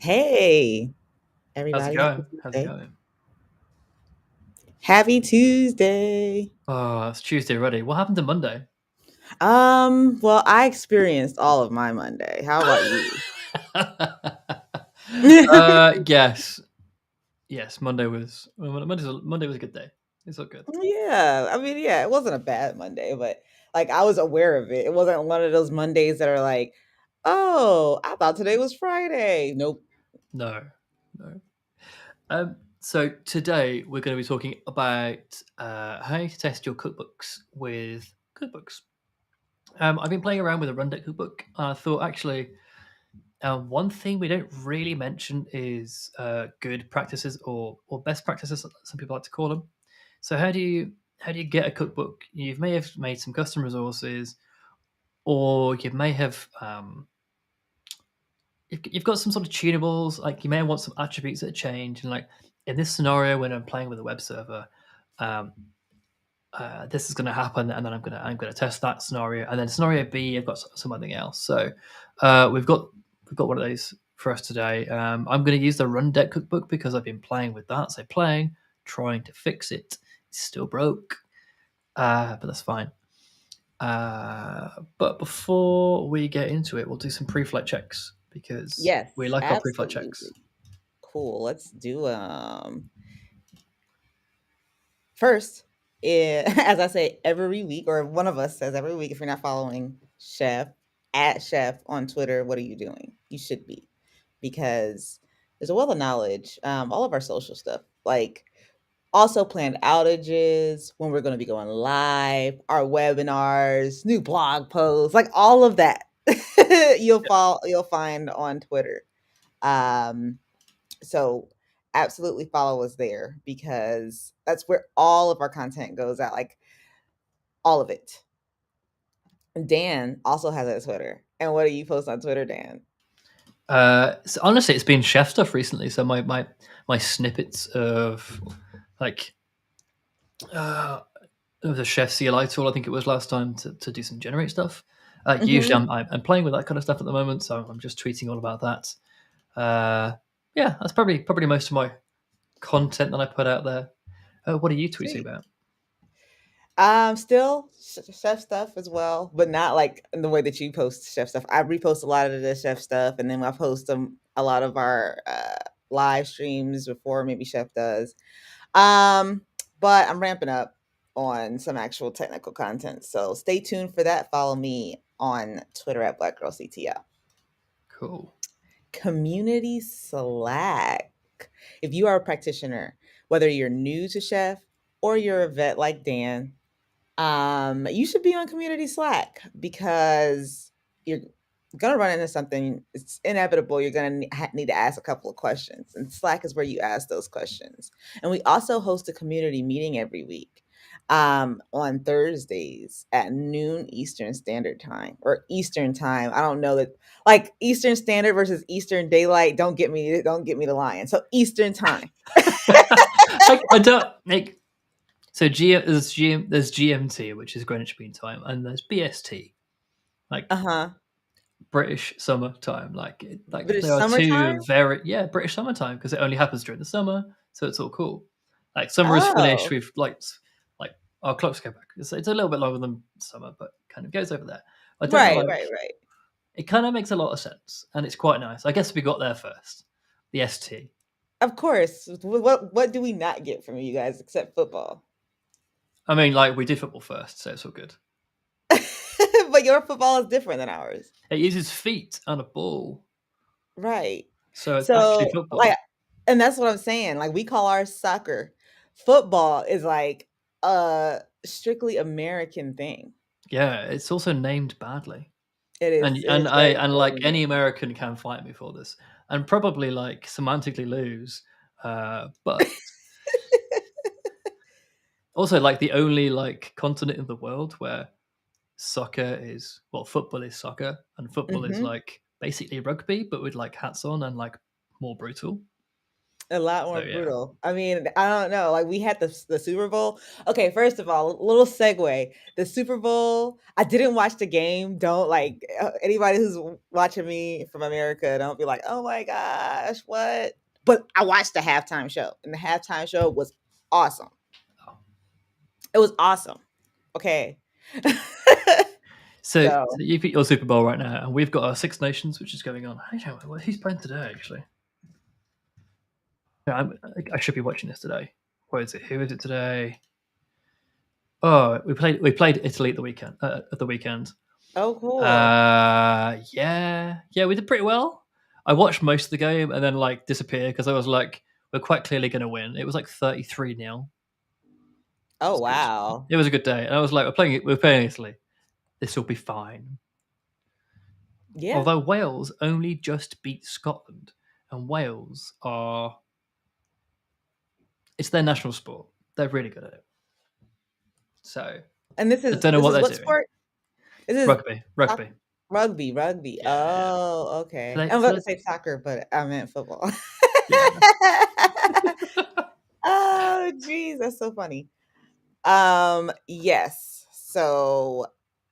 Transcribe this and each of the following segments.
Hey, How's it everybody. Happy going? How's it Tuesday. going? Happy Tuesday. Oh, it's Tuesday already. What happened to Monday? Well, I experienced all of my Monday. How about you? Yes, yes. Monday was a good day. It's all good. Yeah, I mean, yeah, it wasn't a bad Monday, but like I was aware of it. It wasn't one of those Mondays that are like, oh, I thought today was Friday. Nope. No, no. So today we're going to be talking about how to test your cookbooks with cookbooks. I've been playing around with a Rundeck cookbook. I thought actually one thing we don't really mention is good practices or best practices, some people like to call them. So how do you get a cookbook? You may have made some custom resources, or you may have you've got some sort of tunables. Like you may want some attributes that change. And like in this scenario, when I'm playing with a web server, um, this is going to happen, and then I'm gonna test that scenario, and then scenario B, I've got something else. So we've got one of those for us today. I'm going to use the Run Deck cookbook because I've been playing with that. So playing, trying to fix it, it's still broke, but that's fine. But before we get into it, we'll do some pre-flight checks because we Yes, like our pre-flight checks. absolutely. Cool. Let's do first, as I say every week, or one of us says every week, if you're not following Chef at Chef on Twitter, what are you doing? You should be, because there's a wealth of knowledge. All of our social stuff, like also planned outages, when we're going to be going live, our webinars, new blog posts, like all of that. You'll find on Twitter. Um, so absolutely follow us there because that's where all of our content goes out, like all of it. Dan also has a Twitter. And what do you post on Twitter, Dan? So honestly, it's been chef stuff recently. So my snippets of like there was a chef CLI tool, I think it was last time to do some generate stuff. Usually, Hmm. I'm playing with that kind of stuff at the moment, so I'm just tweeting all about that. Yeah, that's probably most of my content that I put out there. What are you tweeting Sweet. about? Still chef stuff as well, but not like in the way that you post chef stuff. I repost a lot of the chef stuff, and then I post a lot of our live streams before maybe Chef does. Um, but I'm ramping up on some actual technical content. So stay tuned for that. Follow me on Twitter at BlackGirlCTL. Cool. Community Slack. If you are a practitioner, whether you're new to Chef or you're a vet like Dan, you should be on Community Slack because you're gonna run into something. It's inevitable. You're gonna need to ask a couple of questions, and Slack is where you ask those questions. And we also host a community meeting every week, on Thursdays at noon Eastern Standard Time or Eastern Time. I don't know that, like Eastern Standard versus Eastern Daylight. Don't get me to lying. So Eastern Time. I don't like so there's GMT, which is Greenwich Mean Time, and there's BST, like Uh huh. British Summer Time. Like British there are two summertime. very British summertime because it only happens during the summer, so it's all cool. Like summer is finished. Oh, We've like our clocks go back. It's a little bit longer than summer, but kind of goes over there. I don't know. right, Like right, right. it kind of makes a lot of sense, and it's quite nice. I guess we got there first. The ST. Of course. What do we not get from you guys except football? I mean, like we did football first, so it's all good. But your football is different than ours. It uses feet and a ball, Right. so it's actually So, football. like, and that's what I'm saying. Like, we call ours soccer. Football is like a strictly American thing. Yeah, it's also named badly. It And is. It and is I very and like poorly any named. American can fight me for this, and probably like semantically lose. But also like the only like continent in the world where soccer is football is soccer, and football is Hmm. like basically rugby, but with like hats on and like more brutal. A lot So more yeah. brutal. I mean, I don't know. Like we had the Super Bowl. Okay, first of all, little segue. The Super Bowl. I didn't watch the game. Don't like anybody who's watching me from America. Don't be like, oh my gosh, what? But I watched the halftime show, and the halftime show was awesome. Oh. It was awesome. Okay. So So, you've got your Super Bowl right now, and we've got our Six Nations, which is going on. Who's playing today? Actually, yeah, I should be watching this today. What is it? Who is it today? Oh, we played Italy at the weekend. At the weekend. oh cool. Yeah, we did pretty well. I watched most of the game and then like disappeared because I was like, we're quite clearly going to win. It was like 33-0. It Oh was good. wow. It was a good day, and I was like, we're playing Italy. This will be fine. Yeah. Although Wales only just beat Scotland, and Wales are it's their national sport. They're really good at it. So And I don't know this what is they're what doing. sport? This is Rugby, soc- rugby. rugby. Yeah. Oh, So okay. they, I'm so about to they, say soccer, but I meant football. yeah, Oh, geez, that's so funny. Yes. So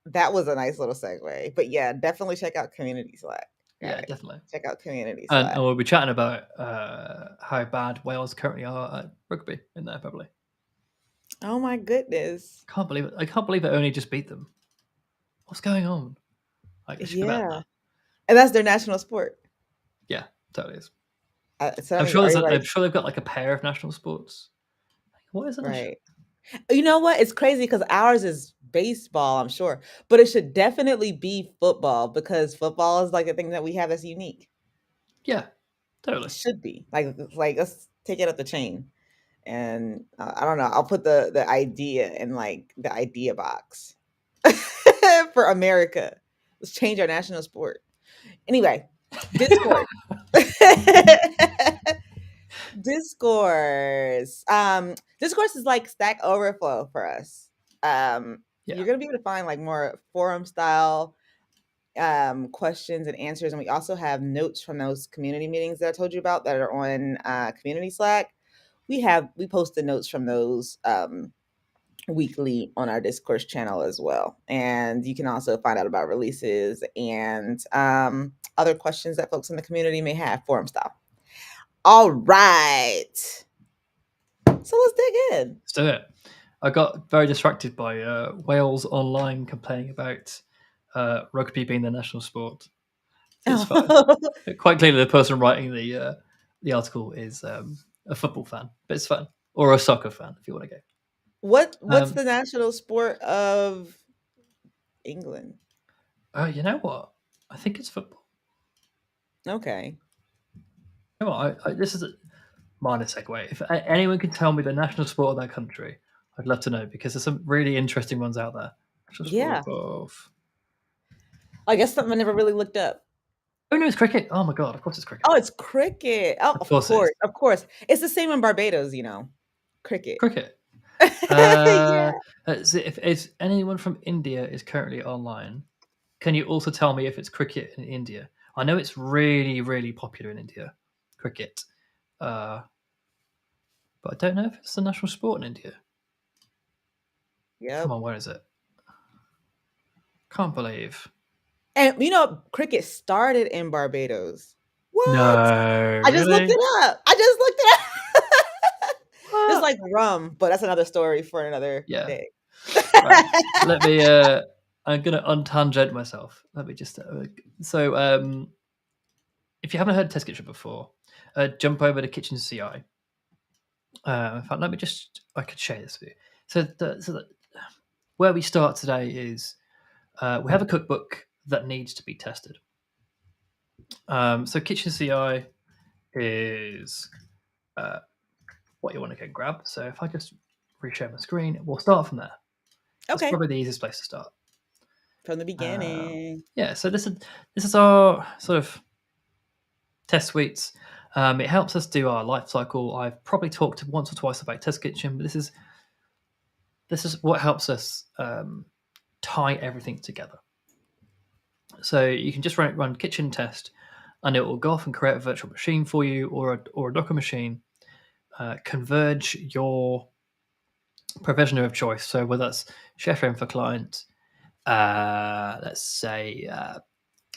that was a nice little segue. But yeah, definitely check out Community Slack, yeah, guys. definitely. Check out Community And Slack. we'll be chatting about how bad Wales currently are at rugby in there, probably. Oh my goodness. Can't believe it. I can't believe it only just beat them. What's going on? Like, they should be better than Yeah. that. And that's their national sport. Yeah, totally is. So that I'm means sure everybody, I'm sure they've got like a pair of national sports. Like, what is it? right. You know what? It's crazy because ours is baseball, I'm sure, but it should definitely be football because football is like a thing that we have that's unique. Yeah, It totally. should be like let's take it up the chain, and I don't know. I'll put the idea in like the idea box for America. Let's change our national sport. Anyway, Discord. Discourse. Discourse is like Stack Overflow for us. Yeah, You're gonna be able to find like more forum style questions and answers, and we also have notes from those community meetings that I told you about that are on community Slack. We post the notes from those weekly on our discourse channel as well, and you can also find out about releases and other questions that folks in the community may have forum style. All right. So let's dig in. let's do it. I got very distracted by Wales Online complaining about rugby being their national sport. It's fine. Quite clearly, the person writing the article is a football fan, but it's fun, or a soccer fan if you want to go. What's Um, the national sport of England? you know what? I think it's football. Okay. You know what? This is a minor segue. If anyone can tell me the national sport of that country, I'd love to know because there's some really interesting ones out there. National sport Yeah. of I guess something I never really looked up. oh no, it's cricket. Oh my god, of course it's cricket. Oh, it's cricket. Oh, Of of course it is course. Of course. It's the same in Barbados, cricket. cricket. Yeah. So if anyone from India is currently online, can you also tell me if it's cricket in India? I know it's really, really popular in India, cricket, uh, but I don't know if it's the national sport in India. Come Yep. on, where is it? Can't believe. And cricket started in Barbados. What? No, I just looked really? it up. I just looked it up. Just What? like rum, but that's another story for another Yeah. day. Right. Let me. I'm gonna untangent myself. Let me just. If you haven't heard Test Kitchen before, jump over to Kitchen CI. In fact, let me just. I could share this with you. Where we start today is we have a cookbook that needs to be tested. So Kitchen CI is what you want to go grab. So if I just reshare my screen, we'll start from there. That's Okay. probably the easiest place to start. From the beginning. Yeah, so this is our sort of test suites. It helps us do our life cycle. I've probably talked once or twice about Test Kitchen, but this is what helps us tie everything together. So you can just run kitchen test, and it will go off and create a virtual machine for you or a Docker machine, converge your provisioner of choice. So whether that's Chef Infra Client, let's say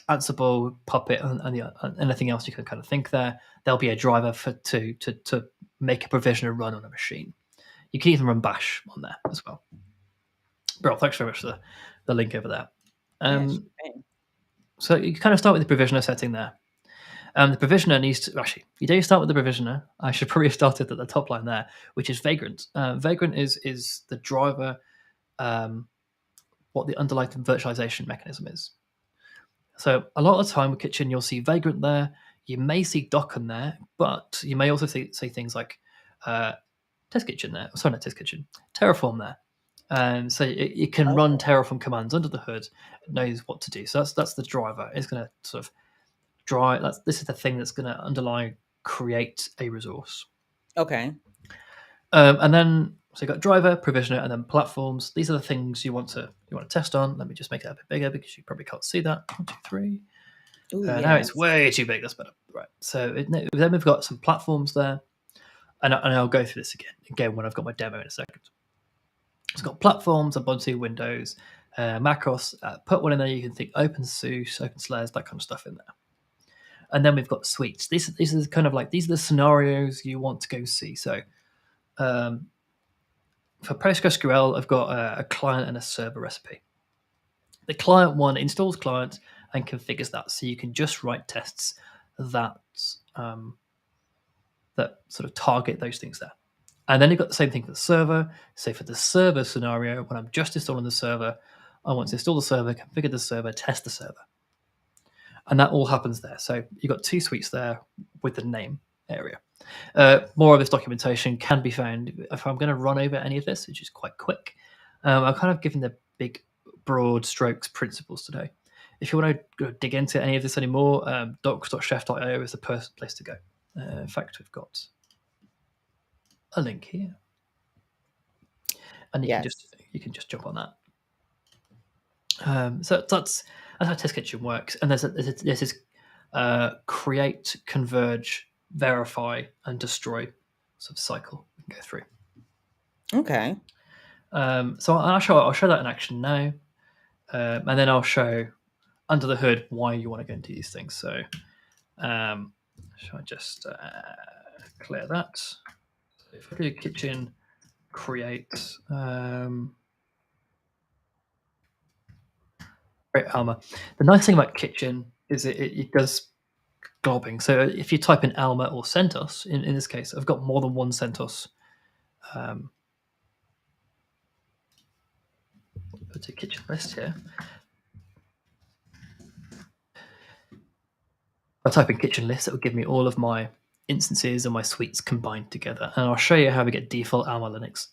Ansible, Puppet, and anything else you can kind of think there, there'll be a driver to make a provisioner run on a machine. You can even run Bash on there as well. Bro, thanks very much for the link over there. Yeah, So you kind of start with the provisioner setting there. The provisioner needs to actually. You don't start with the provisioner. I should probably have started at the top line there, which is Vagrant. Vagrant is the driver. What the underlying virtualization mechanism is. So a lot of the time with Kitchen, you'll see Vagrant there. You may see Docken there, but you may also see things like Test Kitchen there. Sorry, not Test Kitchen. Terraform there. So it can run Terraform commands under the hood. It knows what to do. So that's the driver. It's going to sort of drive. This is the thing that's going to underlie create a resource. Okay. And then so you've got driver, provisioner, and then platforms. These are the things you want to test on. Let me just make it a bit bigger because you probably can't see that. 1, 2, 3. Ooh, Now it's way too big. That's better. Right. So then we've got some platforms there, and I'll go through this again when I've got my demo in a second. It's got platforms, Ubuntu, Windows, macros. Put one in there. You can think OpenSUSE, OpenSlares, that kind of stuff in there. And then we've got suites. These are kind of like these are the scenarios you want to go see. So for PostgreSQL, I've got a client and a server recipe. The client one installs client and configures that, so you can just write tests that that sort of target those things there. And then you've got the same thing for the server. So for the server scenario, when I'm just installing the server, I want to install the server, configure the server, test the server. And that all happens there. So you've got 2 suites there with the name area. More of this documentation can be found if I'm going to run over any of this, which is quite quick. I'm kind of giving the big, broad strokes principles today. If you want to dig into any of this anymore, docs.chef.io is the place to go. In fact, we've got a link here, and you can just jump on that. So that's how Test Kitchen works. And there's this create, converge, verify, and destroy sort of cycle we can go through. Okay. So I'll show that in action now, and then I'll show under the hood why you want to go into these things. So shall I just clear that? So if I do kitchen create create Alma, the nice thing about kitchen is it does globbing. So if you type in Alma or CentOS, in this case, I've got more than one CentOS. Put a kitchen list here. I'll type in kitchen list. It will give me all of my instances and my suites combined together. And I'll show you how we get default Alma Linux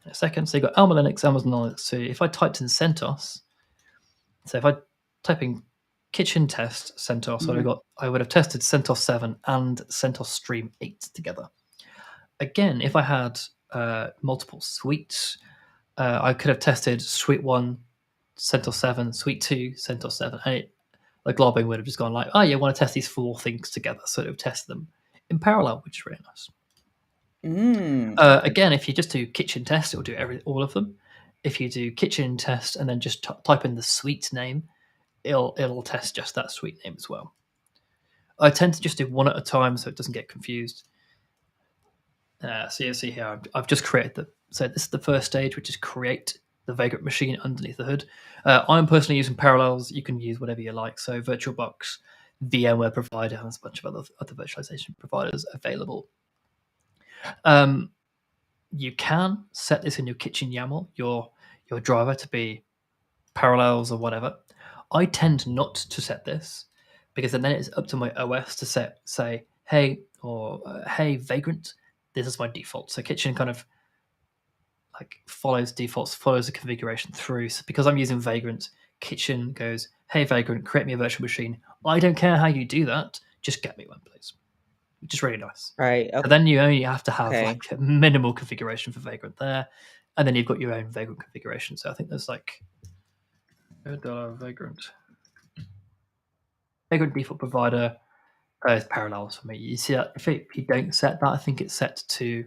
in a second. So you've got Alma Linux, Amazon Linux. So if I typed in CentOS, so if I type in kitchen test CentOS, I would have tested CentOS 7 and CentOS Stream 8 together. Again, if I had multiple suites, I could have tested Suite 1, CentOS 7, Suite 2, CentOS 7. And the globbing would have just gone like, oh, you want to test these 4 things together. So it would test them in parallel, which is really nice. Again, if you just do kitchen test, it will do all of them. If you do kitchen test and then just type in the suite name, it'll test just that suite name as well. I tend to just do one at a time so it doesn't get confused. So you see here, I've just created so this is the first stage, which is create the Vagrant machine underneath the hood. I'm personally using Parallels. You can use whatever you like. So VirtualBox, VMware provider, and a bunch of other virtualization providers available. You can set this in your kitchen YAML, your driver to be Parallels or whatever. I tend not to set this because then it's up to my OS to say, hey, or hey, Vagrant, this is my default. So kitchen kind of like follows defaults, follows the configuration through. So because I'm using Vagrant, kitchen goes, hey, Vagrant, create me a virtual machine. I don't care how you do that. Just get me one, please. Which is really nice. Right. Okay. So then you only have to have like a minimal configuration for Vagrant there. And then you've got your own Vagrant configuration. So I think there's like $Vagrant default provider. It's parallels for me. You see that if you don't set that, I think it's set to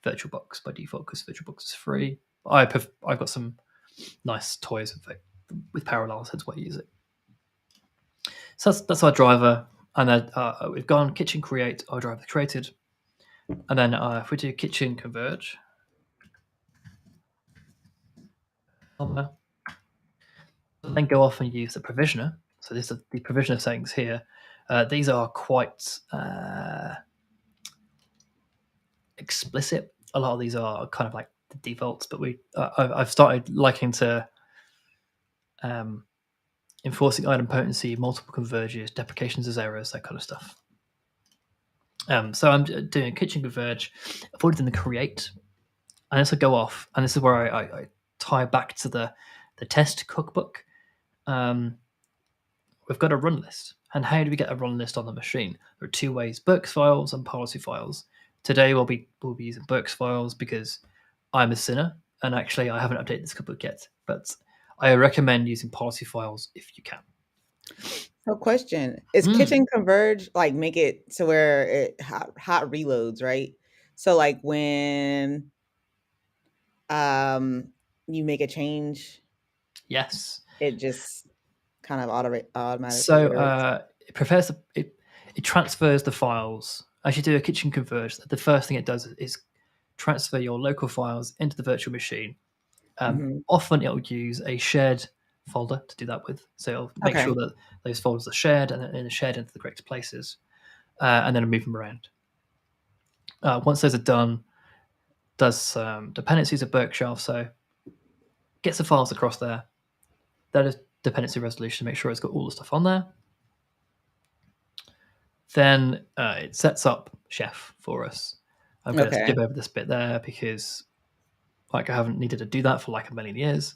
VirtualBox by default because VirtualBox is free. I've got some nice toys with parallels. That's why I use it. So that's our driver, and then we've gone kitchen create. Our driver created, and then if we do kitchen converge, then go off and use the provisioner. So this is the provisioner settings here. These are quite explicit. A lot of these are kind of like the defaults, but I've started liking to enforcing item potency, multiple converges, deprecations as errors, that kind of stuff. So I'm doing a kitchen converge, avoiding the create, and this will go off, and this is where I tie back to the test cookbook. We've got a run list, and how do we get a run list on the machine? There are two ways: Burks files and policy files. Today we'll be using Burks files because I'm a sinner, and actually I haven't updated this cookbook yet, but I recommend using policy files if you can. So question, is kitchen converge like make it to where it hot reloads, right? So like when um you make a change, Yes. it just kind of automatically So iterates. it transfers the files as you do a kitchen converge. The first thing it does is transfer your local files into the virtual machine. Mhm. Often it'll use a shared folder to do that with. So it'll make sure Okay. that those folders are shared and shared into the correct places, and then move them around. Once those are done, does some dependencies of Berkshire, so gets the files across there. That is dependency resolution to make sure it's got all the stuff on there. Then it sets up Chef for us. I'm going to Okay. skip over this bit there because like I haven't needed to do that for like a million years.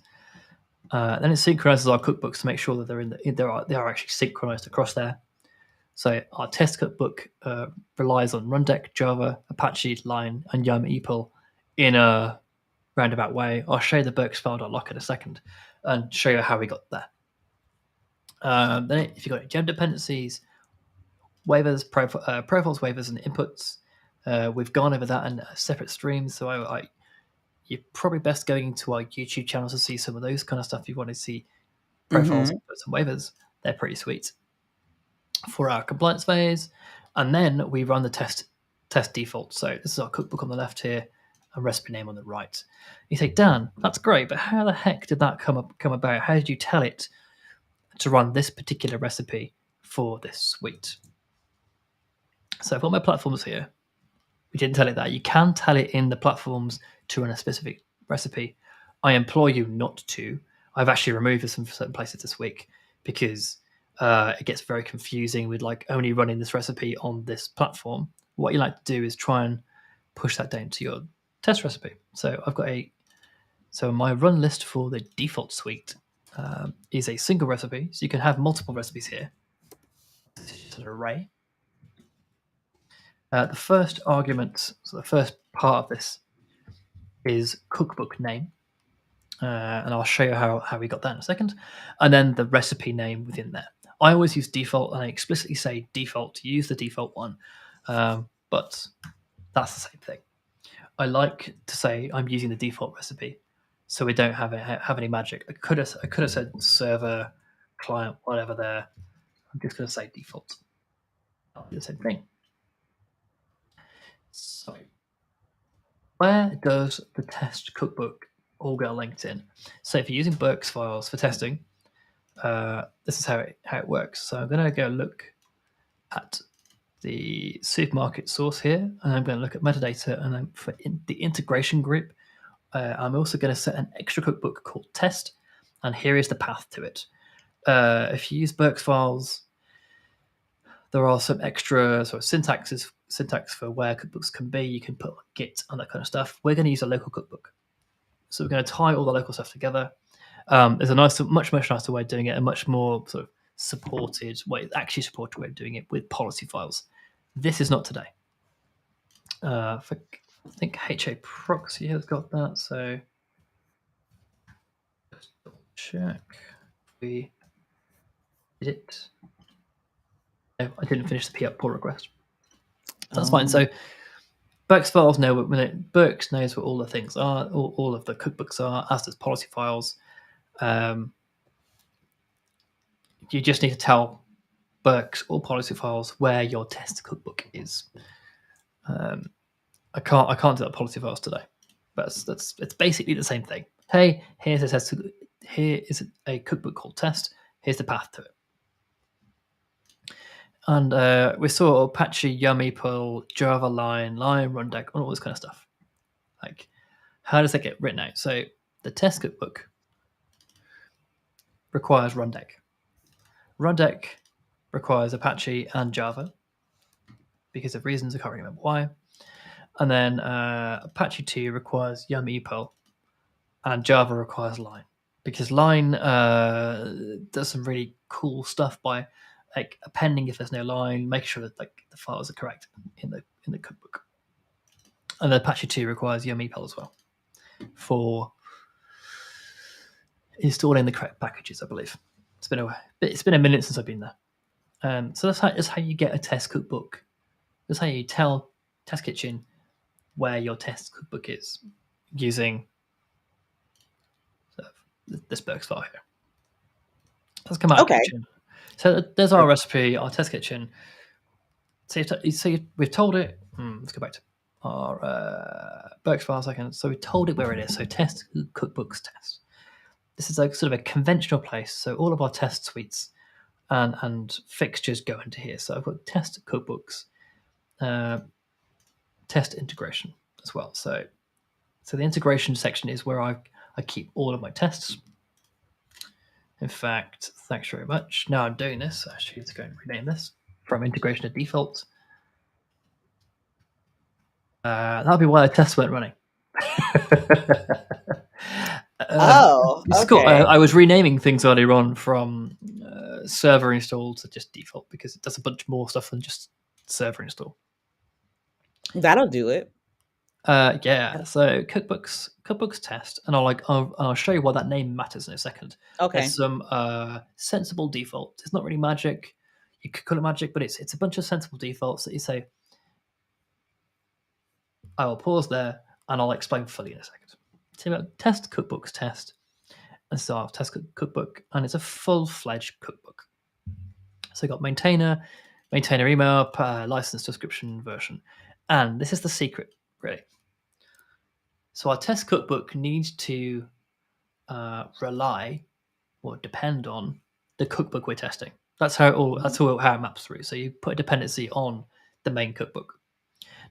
Then it synchronizes our cookbooks to make sure that they are actually synchronized across there. So our test cookbook relies on Rundeck, Java, Apache, Line, and Yum EPL in a roundabout way. I'll show you the Burks file.lock in a second and show you how we got there. Then if you've got gem dependencies, waivers, profiles, waivers, and inputs, we've gone over that in separate streams. So you're probably best going to our YouTube channel to see some of those kind of stuff. If you want to see profiles, Mhm. inputs, and waivers, they're pretty sweet for our compliance phase. And then we run the test default. So this is our cookbook on the left here, and recipe name on the right. You say, Dan, that's great, but how the heck did that come about? How did you tell it to run this particular recipe for this suite? So I've got my platforms here. We didn't tell it that. You can tell it in the platforms to run a specific recipe. I implore you not to. I've actually removed this from certain places this week because it gets very confusing with like only running this recipe on this platform. What you like to do is try and push that down to your test recipe. So my run list for the default suite is a single recipe. So you can have multiple recipes here. This is just an array. The first argument, so the first part of this is cookbook name. And I'll show you how we got that in a second. And then the recipe name within there. I always use default, and I explicitly say default to use the default one, but that's the same thing. I like to say I'm using the default recipe, so we don't have any magic. I could have said server, client, whatever there. I'm just going to say default. I'll do the same thing. So where does the test cookbook all get linked in? So if you're using Burks files for testing, this is how it works. So I'm going to go look at the supermarket source here, and I'm going to look at metadata, and then for the integration group, I'm also going to set an extra cookbook called test, and here is the path to it. If you use Burks files, there are some extra sort of syntax for where cookbooks can be. You can put like Git and that kind of stuff. We're going to use a local cookbook. So we're going to tie all the local stuff together. There's a much nicer way of doing it, a much more sort of supported way of doing it with policy files. This is not today. I think HA proxy has got that, so just double check. We did it. No, I didn't finish the pull request. That's fine. Oh, So Burke's files know Burks knows what all the things are, all of the cookbooks are, as does policy files. Um, you just need to tell Burks or policy files where your test cookbook is. I can't do that policy files today, but it's basically the same thing. Hey, here's a test. Here is a cookbook called test. Here's the path to it. And we saw Apache, Yummy, Pull, Java, Line, Rundeck, all this kind of stuff. Like, how does that get written out? So the test cookbook requires Rundeck. Rundeck requires Apache and Java because of reasons I can't remember why. And then Apache 2 requires Yummy, Pull, and Java requires Line because Line does some really cool stuff by like appending if there's no line, making sure that like the files are correct in the cookbook. And then Apache 2 requires Yummy Pull as well for installing the correct packages, I believe. It's been a minute since I've been there. So that's how you get a test cookbook. That's how you tell Test Kitchen where your test cookbook is using this Burks file here. Let's come out of okay. Kitchen. So there's our recipe, our Test Kitchen. So we've told it. Let's go back to our Burks file a second. So we told it where it is. So test cookbooks test. This is like sort of a conventional place. So all of our test suites and fixtures go into here. So I've got test cookbooks, test integration as well. So the integration section is where I keep all of my tests. In fact, thanks very much. Now I'm doing this. Actually, let's go and rename this from integration to default. That'll be why the tests weren't running. Oh, It's cool. okay. I was renaming things earlier on from server install to just default because it does a bunch more stuff than just server install. That'll do it. Yeah. So cookbooks test, and I'll show you why that name matters in a second. Okay. There's some sensible defaults. It's not really magic. You could call it magic, but it's a bunch of sensible defaults that you say. I will pause there, and I'll explain fully in a second. So about test cookbooks test, and so I'll test cookbook, and it's a full-fledged cookbook. So you got maintainer email, license description version, and this is the secret, really. So our test cookbook needs to rely or depend on the cookbook we're testing. That's how how it maps through. So you put a dependency on the main cookbook.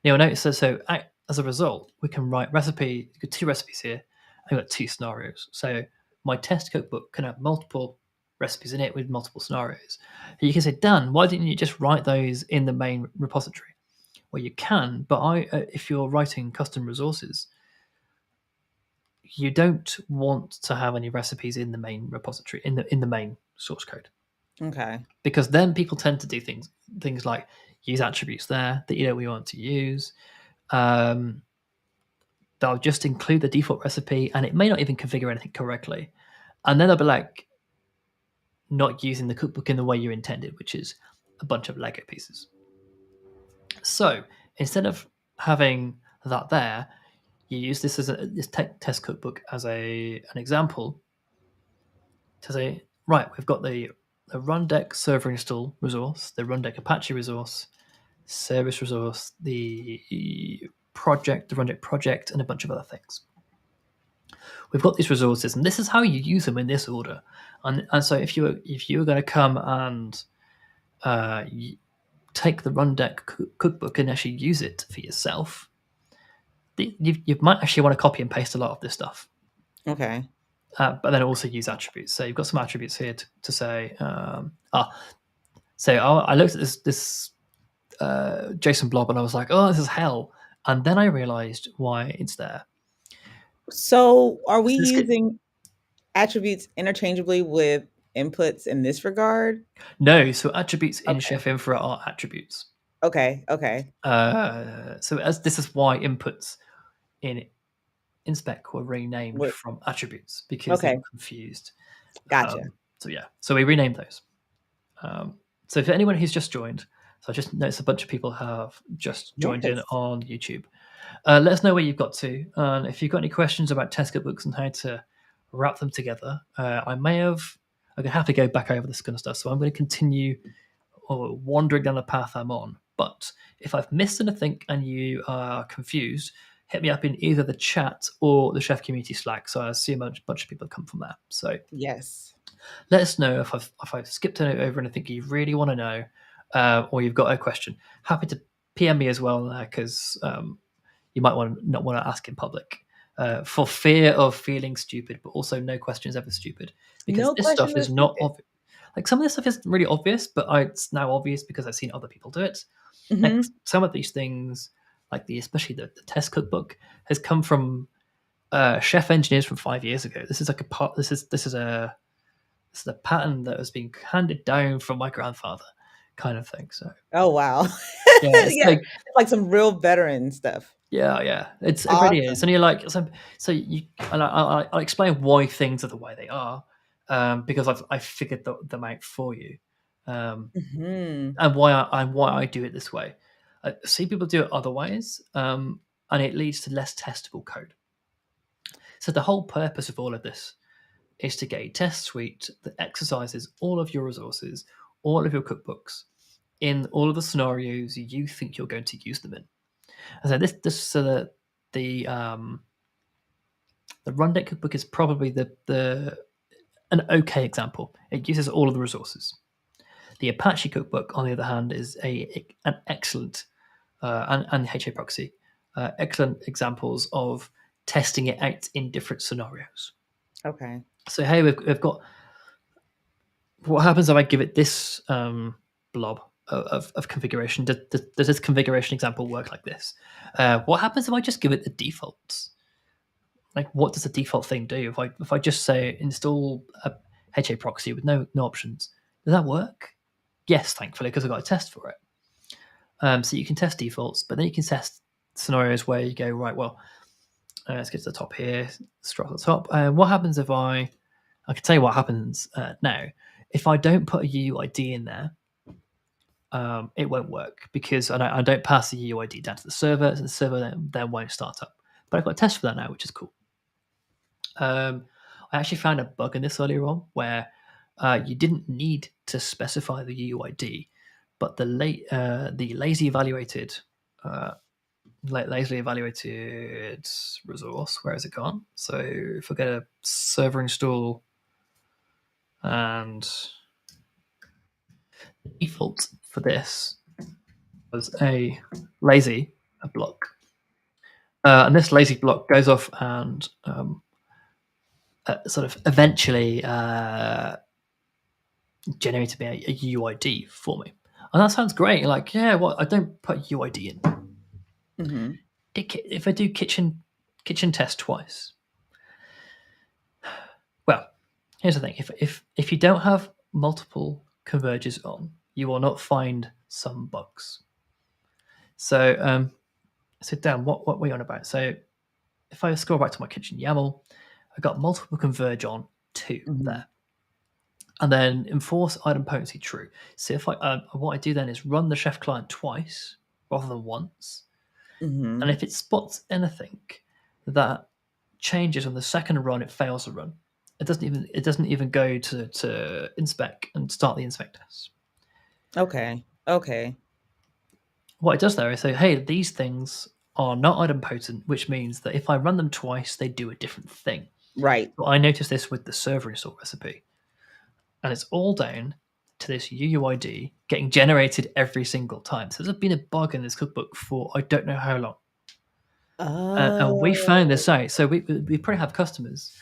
Now you'll notice so as a result, we can write recipe. You've got two recipes here. I've got two scenarios. So my test cookbook can have multiple recipes in it with multiple scenarios. And you can say, Dan, why didn't you just write those in the main repository? Well, you can, but if you're writing custom resources, you don't want to have any recipes in the main repository in the main source code Okay. because then people tend to do things like use attributes there that you don't want to use. They'll just include the default recipe and it may not even configure anything correctly, and then they'll be like not using the cookbook in the way you intended, which is a bunch of Lego pieces. So instead of having that there, you use this as this test cookbook as an example to say, right, we've got the Rundeck server install resource, the Rundeck Apache resource, service resource, the Rundeck project, and a bunch of other things. We've got these resources, and this is how you use them in this order. And so if you were going to come and take the Rundeck cookbook and actually use it for yourself, you might actually want to copy and paste a lot of this stuff. Okay. But then also use attributes. So you've got some attributes here to say, so I looked at this JSON blob and I was like, oh, this is hell. And then I realized why it's there. So, are we So using attributes interchangeably with inputs in this regard? no, so attributes in Okay. Chef Infra are attributes. Okay. Okay. So as this is why inputs in inspec were renamed What? from attributes because they Okay. were confused. Gotcha. So yeah, so we renamed those. So for anyone who's just joined, so I just noticed a bunch of people have just joined in Yes. on YouTube. Let us know where you've got to, and if you've got any questions about test cookbooks and how to wrap them together, I'm gonna have to go back over this kind of stuff, so I'm going to continue wandering down the path I'm on. But if I've missed anything and you are confused, hit me up in either the chat or the Chef Community Slack. So I see a bunch of people come from that. So Yes. let us know if I've skipped over anything you really want to know, or you've got a question. Happy to PM me as well, because you might not want to ask in public. For fear of feeling stupid, but also no question is ever stupid, because No this stuff question is is not stupid. obvious. Like some of this stuff isn't really obvious, but it's now obvious because I've seen other people do it. Like Hmm. some of these things, like especially the test cookbook, has come from chef engineers from 5 years ago. This is like a part. This is a pattern that has been handed down from my grandfather, kind of thing. So Oh, wow. yeah, it's Yeah, like it's like some real veteran stuff. yeah. It really is, and Awesome. you're like so you and I'll explain why things are the way they are, because I've figured them out for you, um, Mhm. and why I do it this way. I see people do it other ways, and it leads to less testable code. So the whole purpose of all of this is to get a test suite that exercises all of your resources, all of your cookbooks, in all of the scenarios you think you're going to use them in. And so this so the Rundeck cookbook is probably the an okay example. It uses all of the resources. The Apache cookbook, on the other hand, is an excellent and the HA proxy, excellent examples of testing it out in different scenarios. Okay. So hey, we've got what happens if I give it this blob of configuration? Does this configuration example work like this? What happens if I just give it the defaults? Like, what does the default thing do? If I just say install a HA proxy with no options, does that work? Yes, thankfully, because I got a test for it. So you can test defaults, but then you can test scenarios where you go right. Well, let's get to the top here. Scroll to the top. What happens if I can tell you what happens now. If I don't put a UUID in there, it won't work because I don't pass the UUID down to the server, so the server then won't start up. But I've got a test for that now, which is cool. I actually found a bug in this earlier on where you didn't need to specify the UUID, but the lazily evaluated resource. Where has it gone? So if I get a server install and the default for this was a block, and this lazy block goes off and sort of eventually generated me a UID for me. And that sounds great. You're like, yeah, well, I don't put UID in. Mhm. If I do kitchen test twice, well, here's the thing: if you don't have multiple converges on, you will not find some bugs. So Dan, what were you on about? So if I scroll back to my kitchen YAML, I got multiple converge on two Mhm. there. And then enforce item potency true. So if what I do then is run the chef client twice rather than once, and Mhm. if it spots anything that changes on the second run, it fails to run. It doesn't even go to inspect and start the inspect test. Okay. Okay. What it does there is say, hey, these things are not item potent, which means that if I run them twice, they do a different thing. Right. So I noticed this with the server install recipe, and it's all down to this UUID getting generated every single time. So there's been a bug in this cookbook for I don't know how long. And we found Oh. this out. So we probably have customers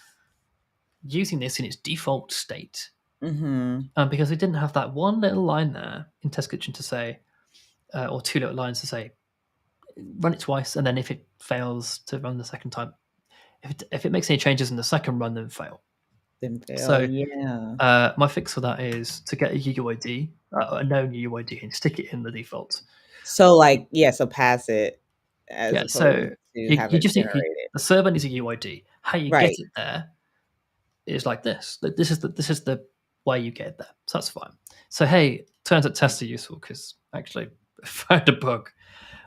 using this in its default state, Mhm. because we didn't have that one little line there in Test Kitchen to say, or two little lines to say, run it twice, and then if it fails to run the second time, if it makes any changes in the second run, then fail. Didn't fail. So Yeah. my fix for that is to get a UUID, a known UUID, and stick it in the default. So, like, yeah, so pass it as Yeah, so opposed to you, have you it just need generated. the server needs a UID. How you get Right. it there is like this. This is the way you get it there. So that's fine. So hey, turns out tests are useful because actually I found a bug.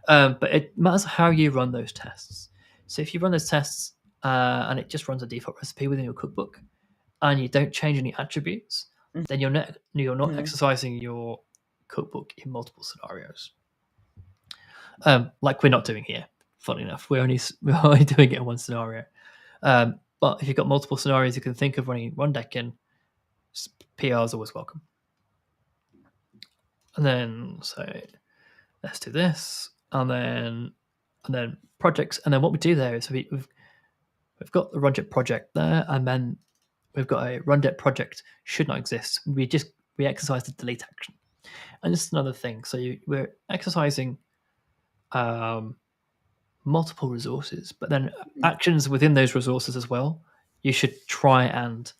But it matters how you run those tests. So if you run those tests and it just runs a default recipe within your cookbook and you don't change any attributes, then you're not Mhm. exercising your cookbook in multiple scenarios. Like we're not doing here. Funny enough, we're only doing it in one scenario. But if you've got multiple scenarios you can think of running run deck in, PR is always welcome. And then so let's do this, and then projects, and then what we do there is we've got the runjet project there, and then we've got a runjet project should not exist. We exercise the delete action, and this is another thing. So we're exercising um, multiple resources, but then Mhm. actions within those resources as well. You should try and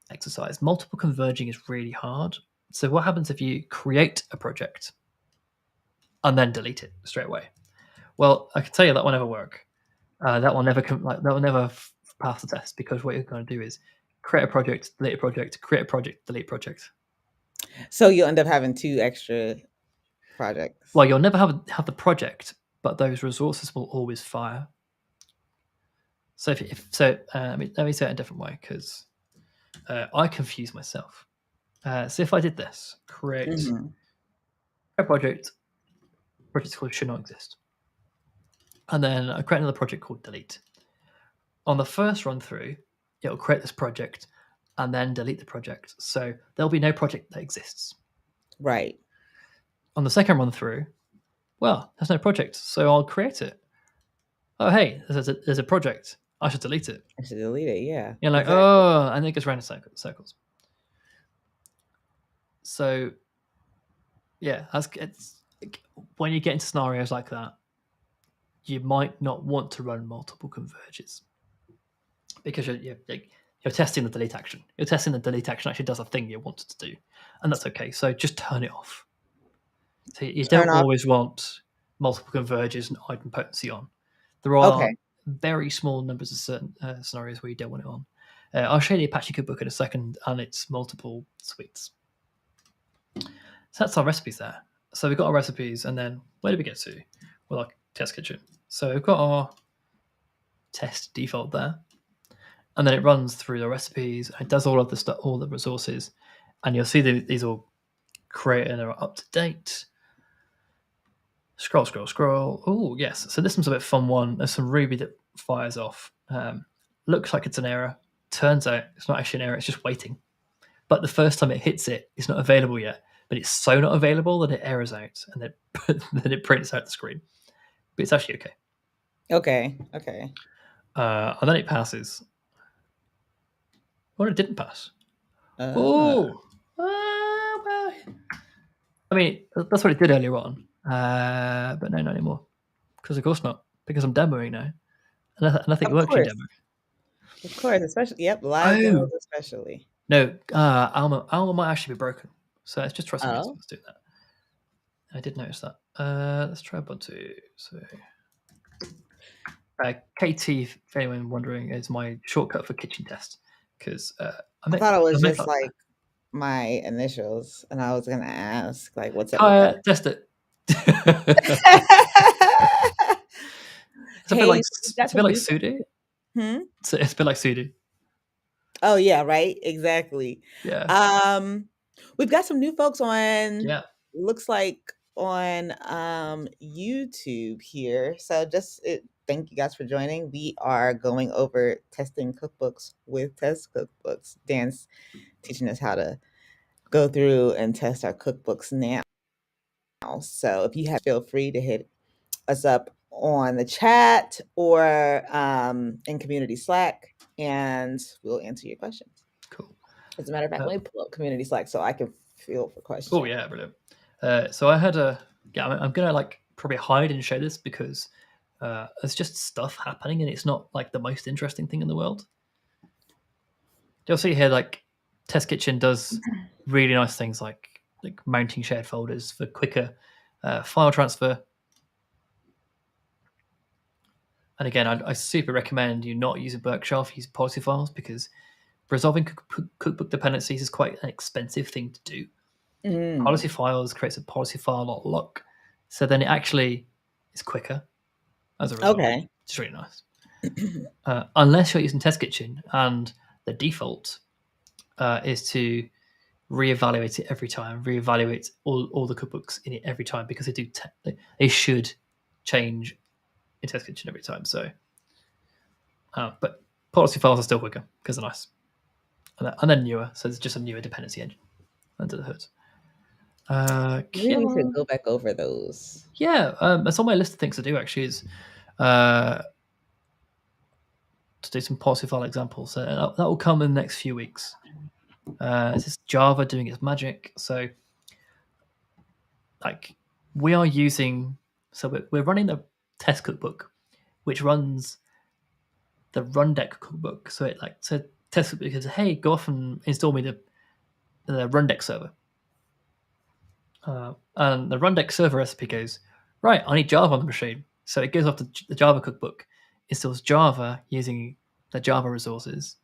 exercise. Multiple converging is really hard. So what happens if you create a project and then delete it straight away? Well, I can tell you that will never work. That will never pass the test, because what you're going to do is create a project, delete a project, create a project, delete project. So you'll end up having 2 extra projects. Well, you'll never have the project, but those resources will always fire. So if so, let me say it a different way, because I confuse myself. So if I did this, create Mhm. a project called should not exist, and then I create another project called delete. On the first run through, it'll create this project and then delete the project. So there'll be no project that exists. Right. On the second run through, well, there's no project, so I'll create it. Oh, hey, there's a project. I should delete it. I should delete it, yeah. You're like, Exactly. oh, and it goes round in circles. So yeah, when you get into scenarios like that, you might not want to run multiple converges, because you're testing the delete action. You're testing the delete action actually does a thing you want it to do, and that's okay. So just turn it off. So you don't Turn off. always want multiple converges and idempotency on. There are Okay. very small numbers of certain scenarios where you don't want it on. I'll show you the Apache cookbook in a second, and it's multiple suites. So that's our recipes there. So we've got our recipes, and then where do we get to? Well, our test kitchen. So we've got our test default there, and then it runs through the recipes. It does all of the stuff, all the resources, and you'll see these all created and are up to date. Scroll, scroll, scroll. Oh, yes. So this one's a bit fun one. There's some Ruby that fires off. Looks like it's an error. Turns out it's not actually an error. It's just waiting. But the first time it hits it, it's not available yet. But it's so not available that it errors out, and then it prints out the screen. But it's actually okay. Okay. Okay. And then it passes. Well, it didn't pass. Uh, Oh, well, I mean, that's what it did earlier on. But no, not anymore. Because of course not. Because I'm demoing now. And nothing of works in course. demo. Of course, especially yep, live Oh, demos especially. no. Alma might actually be broken. So let's just try something else. Oh, Let's do that. I did notice that. Let's try Ubuntu. So, KT, if anyone wondering, is my shortcut for kitchen test. Because I thought it I was make just like like my initials, and I was gonna ask, like, what's up with that? Kaya, test it. It's a bit Hey, like so we got it's a some bit like new sudo. hmm? It's a bit like sudo. Oh, yeah, right? Exactly. Yeah, Um, we've got some new folks on yeah, looks like on, YouTube here. So just thank you guys for joining. We are going over testing cookbooks with Test Cookbooks. Dan's teaching us how to go through and test our cookbooks now. So if you have, feel free to hit us up on the chat or in community Slack, and we'll answer your questions. cool. As a matter of fact, Uh, let me pull up community Slack so I can feel for oh questions. yeah, brilliant. So I had a yeah. I'm gonna like probably hide and show this because there's just stuff happening, and it's not like the most interesting thing in the world. You'll see here like Test Kitchen does really nice things like mounting shared folders for quicker file transfer. And again, I super recommend you not using Berkshire, use policy files, because resolving cookbook dependencies is quite an expensive thing to do. Policy Mm. files creates a policy file lock, so then it actually is quicker as a result. Okay. It's really nice. Unless you're using Test Kitchen, and the default is to reevaluate it every time, reevaluate all the cookbooks in it every time, because they should change in Test Kitchen every time. So, but policy files are still quicker because they're nice, and then newer. So it's just a newer dependency engine under the hood. Maybe we should Killer. go back over those. Yeah, that's on my list of things to do. Actually, is uh, to do some policy file examples. So that will come in the next few weeks. This is Java doing its magic. So, like, we are using. So we're running the test cookbook, which runs the rundeck cookbook. So test cookbook says, "Hey, go off and install me the rundeck server." And the rundeck server recipe goes, right, I need Java on the machine. So it goes off to the Java cookbook, installs Java using the Java resources.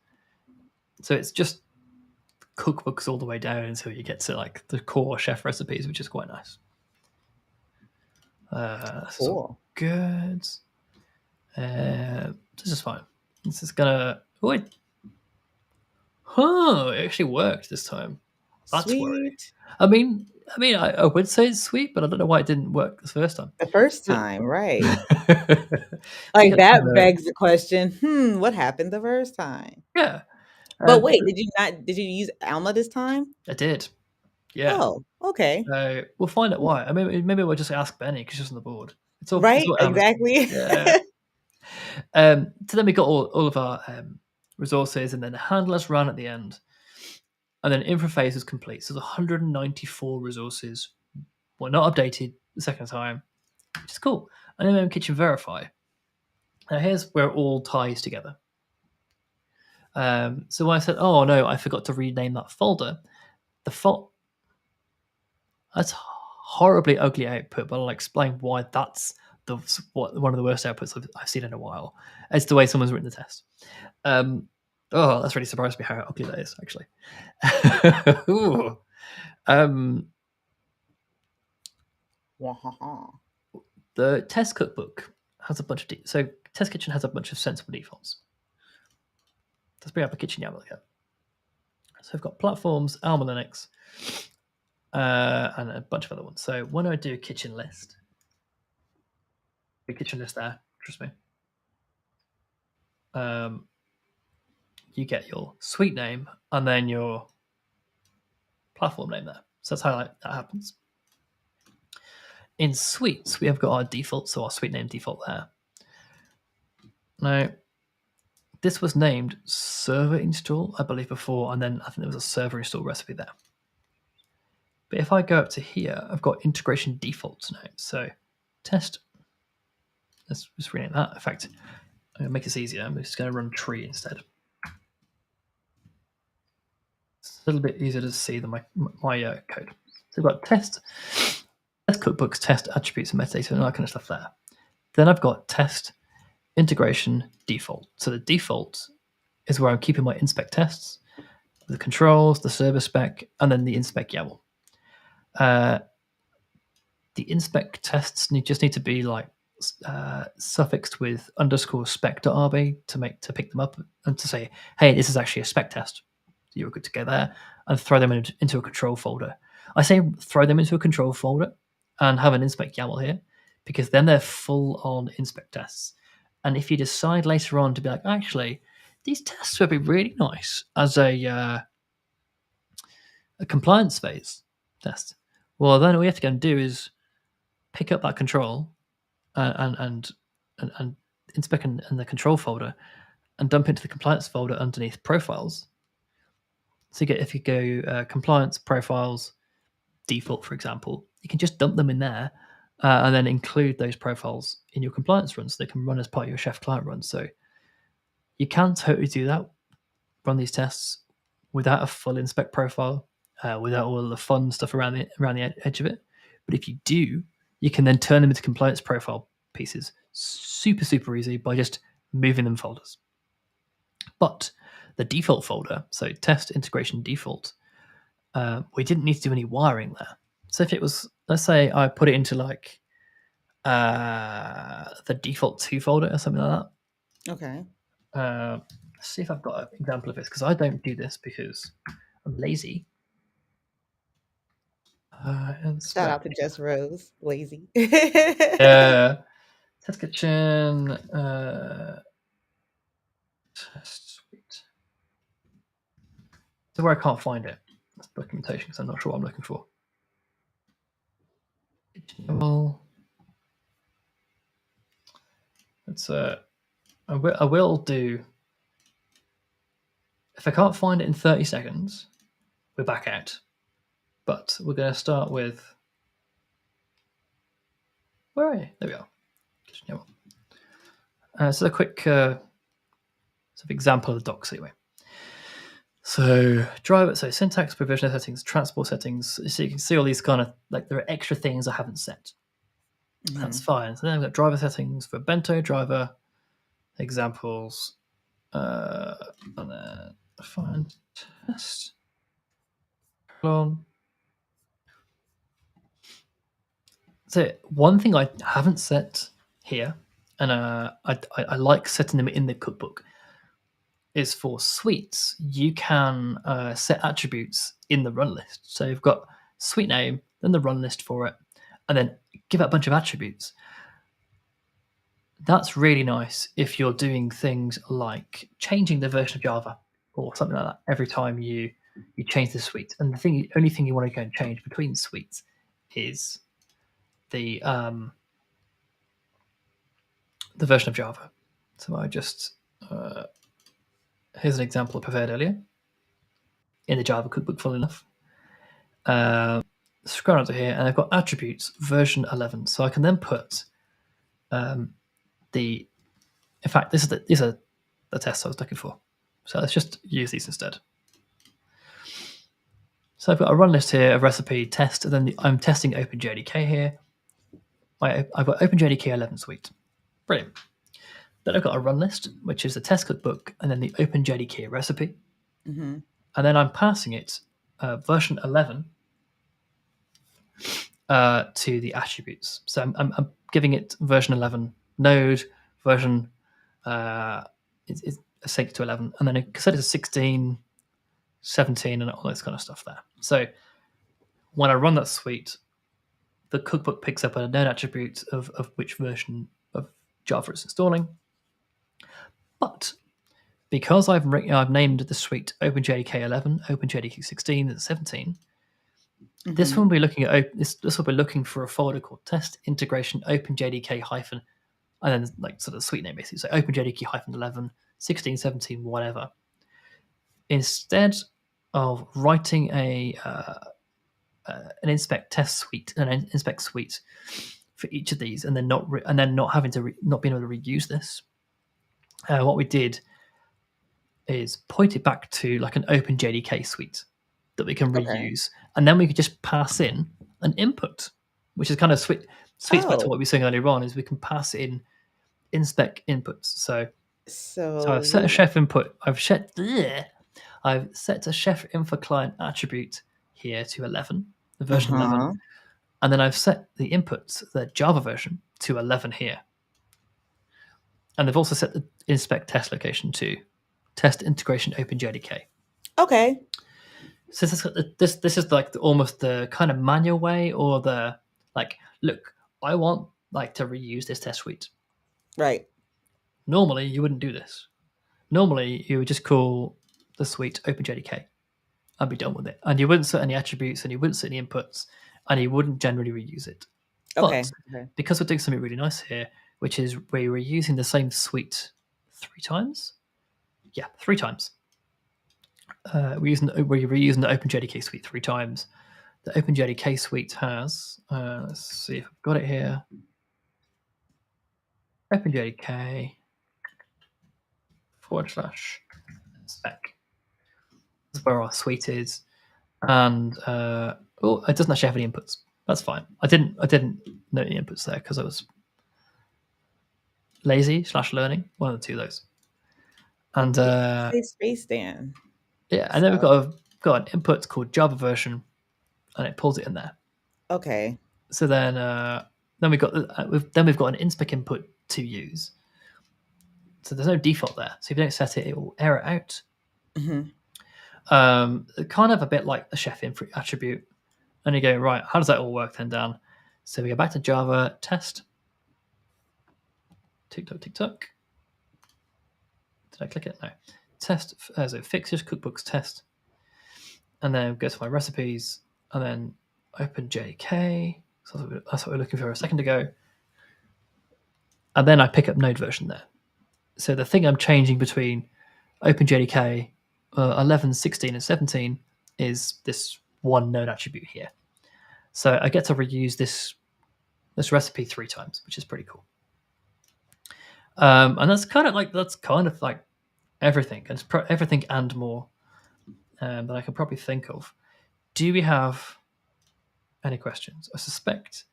So it's just cookbooks all the way down until you get to like the core chef recipes, which is quite nice. This is all Cool. good. This is fine. This is gonna. Oh, it actually worked this time. That's worrying. Sweet. I would say it's sweet, but I don't know why it didn't work the first time. The first But, time, right. so Like, that begs the question, what happened the first time? yeah, But wait, did you use Alma this time? I did. Yeah. Oh, okay. So we'll find out Hmm. why. I mean, maybe we'll just ask Benny because she's on the board. It's Right, all Amazon. exactly. Yeah. So then we got all of our resources, and then the handlers ran at the end, and then Infraphase is complete. So there's 194 resources. Well, not updated the second time, which is cool. And then Kitchen Verify. Now here's where it all ties together. So when I said, "Oh no, I forgot to rename that folder," the that's horribly ugly output, but I'll explain why that's one of the worst outputs I've seen in a while. It's the way someone's written the test. That's really surprised me how ugly that is, actually. Ooh. Wahaha. The test cookbook has a bunch of so Test Kitchen has a bunch of sensible defaults. Let's bring up a kitchen YAML again. So we've got platforms, Alma Linux, and a bunch of other ones. So when I do a kitchen list, the kitchen list there, trust me, you get your suite name and then your platform name there. So that's how that happens. In suites, we have got our default, so our suite name default there. Now, this was named server install, I believe, before, and then I think there was a server install recipe there. But if I go up to here, I've got integration defaults now. So test, let's just rename that. In fact, I'm going to make this easier. I'm just going to run tree instead. It's a little bit easier to see than my code. So we've got test cookbooks, test attributes and metadata and all that kind of stuff there. Then I've got test integration default. So the default is where I'm keeping my inspect tests, the controls, the server spec, and then the inspect YAML. The inspect tests just need to be like suffixed with _spec.rb to pick them up and to say, hey, this is actually a spec test. So you're good to go there, and throw them into a control folder. I say throw them into a control folder and have an inspect YAML here, because then they're full on inspect tests. And if you decide later on to be like, actually, these tests would be really nice as a compliance phase test, well, then all you have to go and do is pick up that control and inspect in the control folder and dump into the compliance folder underneath profiles. So if you go compliance profiles default, for example, you can just dump them in there and then include those profiles in your compliance run so they can run as part of your Chef client run. So you can totally do that, run these tests without a full inspect profile, without all the fun stuff around the edge of it. But if you do, you can then turn them into compliance profile pieces super easy by just moving them folders. But the default folder, so test integration default, we didn't need to do any wiring there. So if it was, let's say I put it into like the default 2 folder or something like Okay. that. Let's see if I've got an example of this, because I don't do this because I'm lazy. Shout out Inspect. to Just Rose, lazy. Test kitchen. Test suite. So where I can't find it. That's documentation, because I'm not sure what I'm looking for. Well, it's I will do. If I can't find it in 30 seconds, we're back out. But we're going to start with. Where are you? There we are. This is a quick sort of example of the docs anyway. So driver, so syntax, provisioner settings, transport settings. So you can see all these kind of like there are extra things I haven't set. That's fine. So then I've got driver settings for bento driver examples, and then find test. Colon. So one thing I haven't set here, and I like setting them in the cookbook, is for suites. You can set attributes in the run list. So you've got suite name, then the run list for it, and then give it a bunch of attributes. That's really nice if you're doing things like changing the version of Java or something like that every time you change the suite. And the only thing you want to go and change between suites is the version of Java. So I just here's an example I prepared earlier in the Java cookbook, funnily enough. Scroll down to here, and I've got attributes version 11. So I can then put the. In fact, these are the tests I was looking for. So let's just use these instead. So I've got a run list here, a recipe test, and then I'm testing OpenJDK here. I've got OpenJDK 11 suite. Brilliant. Then I've got a run list, which is the test cookbook, and then the OpenJDK recipe. Mm-hmm. And then I'm passing it version 11 to the attributes. So I'm giving it version 11 node, version is synced to 11, and then I set it to 16, 17, and all this kind of stuff there. So when I run that suite, the cookbook picks up a node attribute of which version of Java it's installing. But because I've named the suite OpenJDK 11, OpenJDK 16, and 17, this one we're looking at. This will be looking for a folder called test integration OpenJDK hyphen, and then like sort of suite name basically. So OpenJDK hyphen 11, 16, 17, whatever. Instead of writing an inspect test suite, an inspect suite for each of these, and then not having to not being able to reuse this, what we did is point it back to like an OpenJDK suite that we can Okay. reuse, and then we could just pass in an input, which is kind of sweet back to Oh, what we were saying earlier on. Is we can pass in inspect inputs. So so I've set a we. chef input. I've set a Chef Infra Client attribute here to 11, the Uh version 11, huh. and then I've set the inputs, the Java version, to 11 here. And they've also set the inspect test location to test integration OpenJDK. Okay. So this is like almost the kind of manual way, or the like. Look, I want like to reuse this test suite. Right. Normally, you wouldn't do this. Normally, you would just call the suite OpenJDK and be done with it, and you wouldn't set any attributes, and you wouldn't set any inputs, and you wouldn't generally reuse it. But Okay. Okay. because we're doing something really nice here, which is we're reusing the same suite 3 times. Yeah, 3 times. We're reusing the OpenJDK suite 3 times. The OpenJDK suite has, let's see if I've got it here. OpenJDK /spec. This is where our suite is, and it doesn't actually have any inputs. That's fine. I didn't note any inputs there because I was lazy/learning. One of the two of those. And Say Space Dan. yeah, and then we've got So. got an input called Java version, and it pulls it in there. Okay. So then we've got an inspec input to use. So there's no default there. So if you don't set it, it will error out. Hmm. Kind of a bit like the Chef Infra attribute. And you go, right, how does that all work then, Dan? So we go back to Java test. Tick tock, tick tock. Did I click it? No. Test, so fix your cookbooks test. And then go to my recipes and then open JK. So that's what we're looking for a second ago. And then I pick up Node version there. So the thing I'm changing between OpenJDK 11, 16, and 17 is this one node attribute here. So I get to reuse this recipe 3 times, which is pretty cool. And that's kind of like everything, and everything and more that I can probably think of. Do we have any questions? I suspect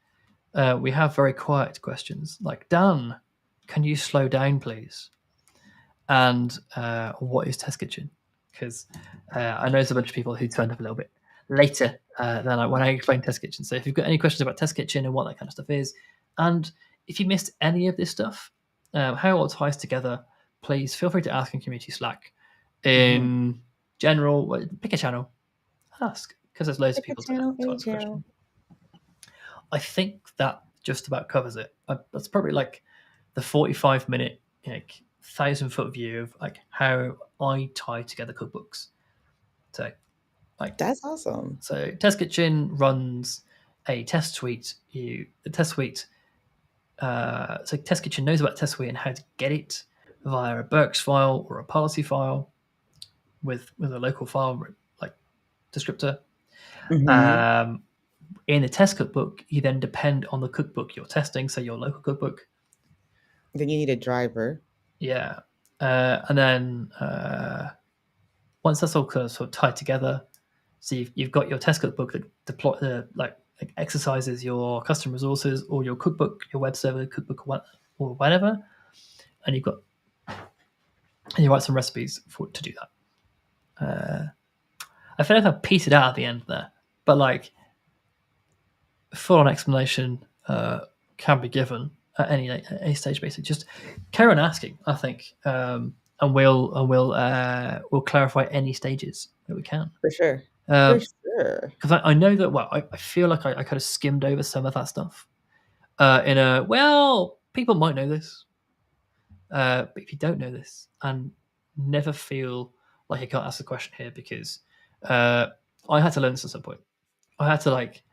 we have very quiet questions, like Dan, can you slow down, please? And what is Test Kitchen? Because I know there's a bunch of people who turned up a little bit later than when I explained Test Kitchen. So if you've got any questions about Test Kitchen and what that kind of stuff is, and if you missed any of this stuff, how it all ties together, please feel free to ask in community Slack. Hmm. In general, pick a channel, ask, because there's loads of Pick a people channel, to any ask a question. channel. I think that just about covers it. That's probably like the 45-minute, like 1,000-foot view of like how I tie together cookbooks. So, like, That's awesome. so Test Kitchen runs a test suite. The test suite. So Test Kitchen knows about test suite and how to get it via a Burks file or a policy file with a local file like descriptor. Hmm. Um, in the test cookbook, you then depend on the cookbook you're testing, so your local cookbook. Then you need a driver. Yeah. And then once that's all kind of sort of tied together, so you've got your test cookbook that deploy like exercises your custom resources or your cookbook, your web server cookbook or whatever, and you write some recipes to do that. I feel like I petered out at the end there, but like full on explanation can be given at any stage. Basically, just carry on asking. I think, and we'll clarify any stages that we can. For sure. For Because sure. I know that. Well, I feel like I kind of skimmed over some of that stuff. In a well, people might know this, but if you don't know this, and never feel like I can't ask the question here because I had to learn this at some point. I had to like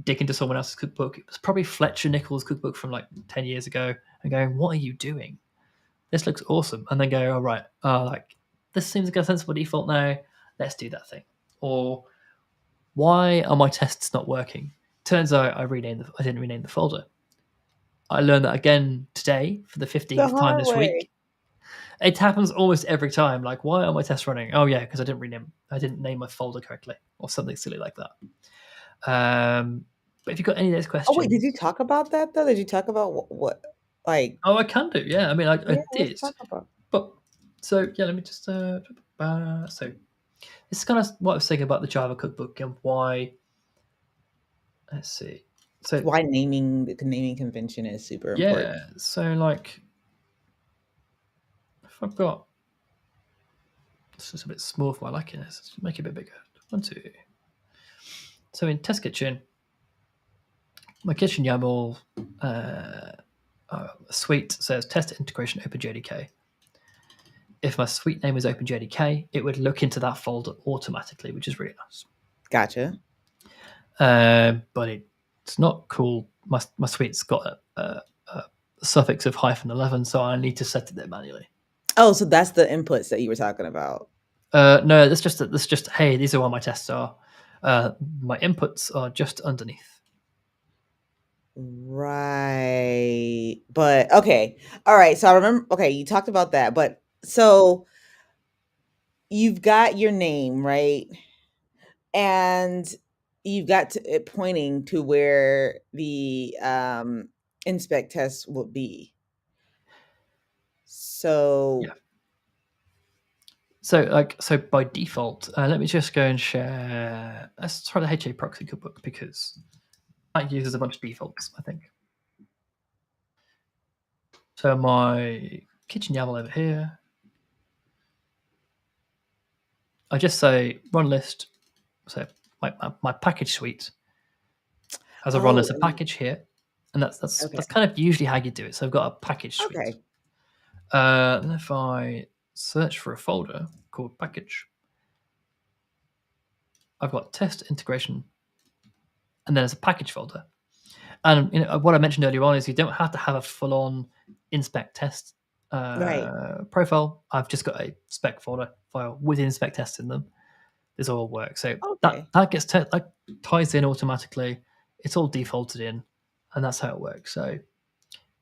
dig into someone else's cookbook. It was probably Fletcher Nichols' cookbook from like 10 years ago and going, what are you doing? This looks awesome. And then go, all right, like this seems like a sensible default now. Let's do that thing. Or why are my tests not working? Turns out I didn't rename the folder. I learned that again today for the The 15th time hard this way. week. It happens almost every time. Like, why are my tests running? Oh yeah, because I didn't name my folder correctly, or something silly like that. But if you've got any of those Oh wait, did you questions, talk about that though? Did you talk about what like oh, I can do. Yeah, I mean, I yeah, let's did, talk about but so yeah, let me just. So this is kind of what I was saying about the Java cookbook and why. Let's see. So why naming convention is super important. yeah, so like if I've got this is a bit small for my liking. Let's make it a bit bigger. 1, 2. So in Test Kitchen, my kitchen YAML suite says test integration OpenJDK. If my suite name is OpenJDK, it would look into that folder automatically, which is really nice. Gotcha. But it's not cool. My suite's got a suffix of -11, so I need to set it there manually. Oh, so that's the inputs that you were talking about. No, that's just hey, these are what my tests are. My inputs are just underneath. Right. But okay. All right. So I remember okay, you talked about that, but so you've got your name, right? And you've got it pointing to where the inspect test will be. So Yeah. So by default, let me just go and share. Let's try the HA proxy cookbook because that uses a bunch of defaults, I think. So my kitchen YAML over here, I just say run list. So my package suite has a run Oh, list of package here, and that's okay. kind of usually how you do it. So I've got a package suite. Okay. Then if I search for a folder called package, I've got test integration, and then there's a package folder. And what I mentioned earlier on is you don't have to have a full-on inspect test Right. profile. I've just got a spec folder file with inspect tests in them. This all works. So that Okay. that gets that ties in automatically. It's all defaulted in, and that's how it works. So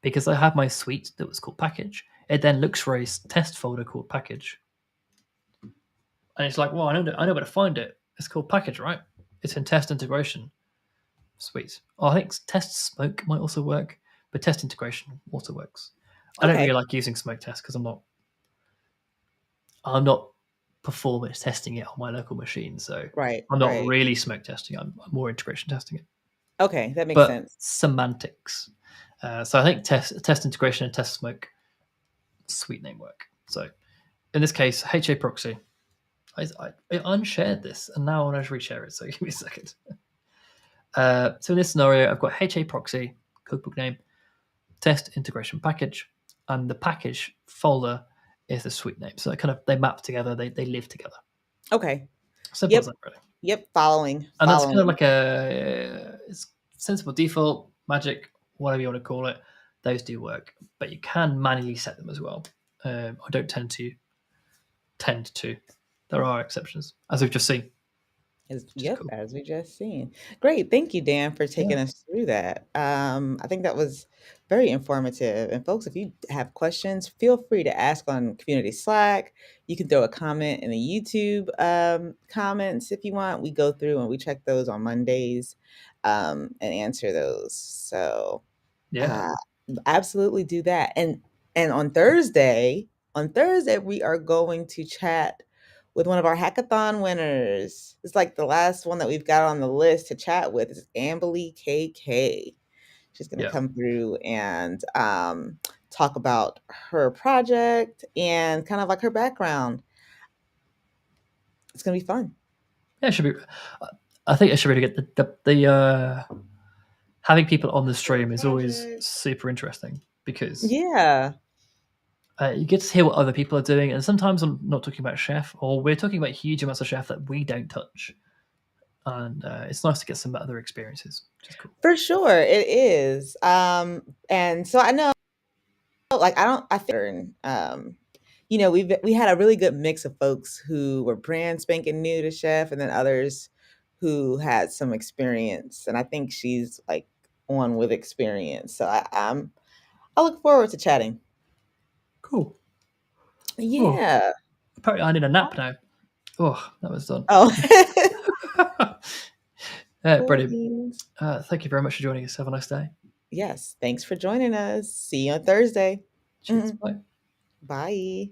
because I have my suite that was called package, it then looks for a test folder called package, and it's like, well, I know where to find it. It's called package, right? It's in test integration. Sweet. Oh, I think test smoke might also work, but test integration also works. I don't really Okay. like using smoke test because I'm not performance testing it on my local machine, so Right. I'm not Right. really smoke testing. I'm more integration testing it. Okay. That makes But sense. semantics. So I think test integration and test smoke sweet name work. So in this case, HA proxy. I unshared this and now I want to reshare it. So give me a second. So in this scenario, I've got HA proxy cookbook name, test integration package, and the package folder is the suite name. So they map together. They live together. Okay. Simple as Yep. that, really. Yep. Following. And that's kind of Following. like a it's sensible default, magic, whatever you want to call it. Those do work, but you can manually set them as well. I don't tend to. There are exceptions, as we've just seen, which is Yep, cool. as we just seen. Great. Thank you, Dan, for Yeah, taking us through that. I think that was very informative. And folks, if you have questions, feel free to ask on community Slack. You can throw a comment in the YouTube comments if you want. We go through and we check those on Mondays and answer those. So yeah, uh, absolutely do that. And on Thursday we are going to chat with one of our hackathon winners. It's like the last one that we've got on the list to chat with is Amberly KK. She's going to yeah. come through and talk about her project and kind of like her background. It's going to be fun. Yeah, it should be. I think it should really get the having people on the stream is always Project. super interesting because Yeah, you get to hear what other people are doing, and sometimes I'm not talking about chef, or we're talking about huge amounts of chef that we don't touch, and it's nice to get some other experiences, which is cool. for sure. It is. And so I know like I don't I think we had a really good mix of folks who were brand spanking new to chef and then others who had some experience and I think she's like on with experience. So I look forward to chatting. Cool. Oh, Yeah. apparently I need a nap now. Oh, that was done. Oh. Cool Brilliant. beans. Thank you very much for joining us. Have a nice day. Yes, thanks for joining us. See you on Thursday. Cheers. Mhm. Bye. Bye.